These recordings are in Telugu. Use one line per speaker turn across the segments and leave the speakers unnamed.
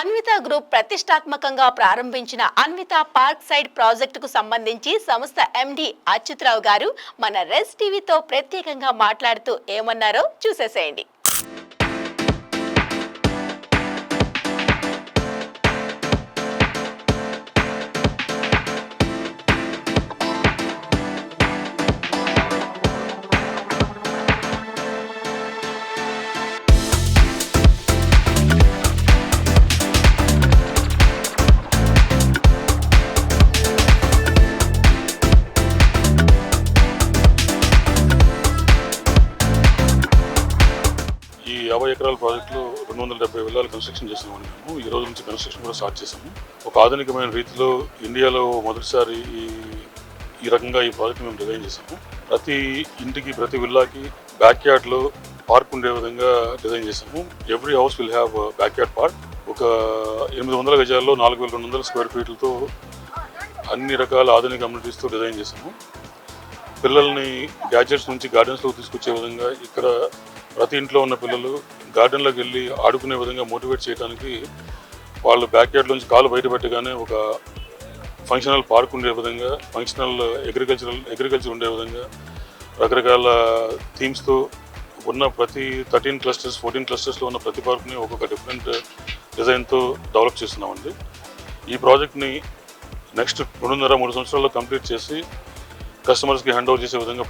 అన్విత గ్రూప్ ప్రతిష్టాత్మకంగా ప్రారంభించిన అన్విత పార్క్ సైడ్ ప్రాజెక్టుకు సంబంధించి సంస్థ ఎండి అచ్యుతరావు గారు మన రెస్ టీవీతో ప్రత్యేకంగా మాట్లాడుతూ ఏమన్నారో చూసేసేయండి.
ఈ 50 ఎకరాల ప్రాజెక్టులో 270 విల్లాలు కన్స్ట్రక్షన్ చేసామని మేము ఈ రోజు నుంచి కన్స్ట్రక్షన్ కూడా స్టార్ట్ చేసాము. ఒక ఆధునికమైన రీతిలో ఇండియాలో మొదటిసారి ఈ రకంగా ఈ ప్రాజెక్ట్ మేము డిజైన్ చేసాము. ప్రతి ఇంటికి ప్రతి విల్లాకి బ్యాక్ యార్డ్లో పార్క్ ఉండే విధంగా డిజైన్ చేసాము. Every house will have back yard park. ఒక 800 గజాల్లో 4200 స్క్వేర్ ఫీట్లతో అన్ని రకాల ఆధునిక అమ్యూనిటీస్తో డిజైన్ చేసాము. పిల్లల్ని గ్యాడ్జెట్స్ నుంచి గార్డెన్స్లోకి తీసుకొచ్చే విధంగా ఇక్కడ ప్రతి ఇంట్లో ఉన్న పిల్లలు గార్డెన్లోకి వెళ్ళి ఆడుకునే విధంగా మోటివేట్ చేయడానికి వాళ్ళు బ్యాక్ యార్డ్ నుంచి కాలు బయట పెట్టగానే ఒక ఫంక్షనల్ పార్క్ ఉండే విధంగా, ఫంక్షనల్ అగ్రికల్చర్ ఉండే విధంగా రకరకాల థీమ్స్తో ఉన్న ప్రతి 13 క్లస్టర్స్ 14 క్లస్టర్స్లో ఉన్న ప్రతి పార్క్ని ఒక్కొక్క డిఫరెంట్ డిజైన్తో డెవలప్ చేస్తున్నామండి. ఈ ప్రాజెక్ట్ని నెక్స్ట్ 2.5-3 సంవత్సరాల్లో కంప్లీట్ చేసి కస్టమర్స్కి హ్యాండ్ ఓవర్ చేసే విధంగా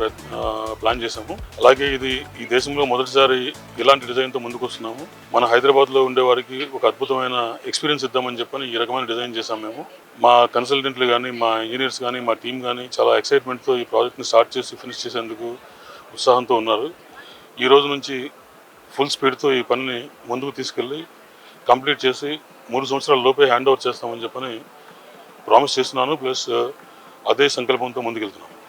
ప్లాన్ చేసాము. అలాగే ఇది ఈ దేశంలో మొదటిసారి ఇలాంటి డిజైన్తో ముందుకు వస్తున్నాము. మన హైదరాబాద్లో ఉండే వారికి ఒక అద్భుతమైన ఎక్స్పీరియన్స్ ఇద్దామని చెప్పని ఈ రకమైన డిజైన్ చేసాము మేము. మా కన్సల్టెంట్లు కానీ, మా ఇంజనీర్స్ కానీ, మా టీం కానీ చాలా ఎక్సైట్మెంట్తో ఈ ప్రాజెక్ట్ని స్టార్ట్ చేసి ఫినిష్ చేసేందుకు ఉత్సాహంతో ఉన్నారు. ఈ రోజు నుంచి ఫుల్ స్పీడ్తో ఈ పనిని ముందుకు తీసుకెళ్ళి కంప్లీట్ చేసి 3 సంవత్సరాల లోపే హ్యాండ్ ఓవర్ చేస్తామని చెప్పని ప్రామిస్ చేస్తున్నాను. ప్లస్ అదే సంకల్పంతో ముందుకెళ్తున్నాను.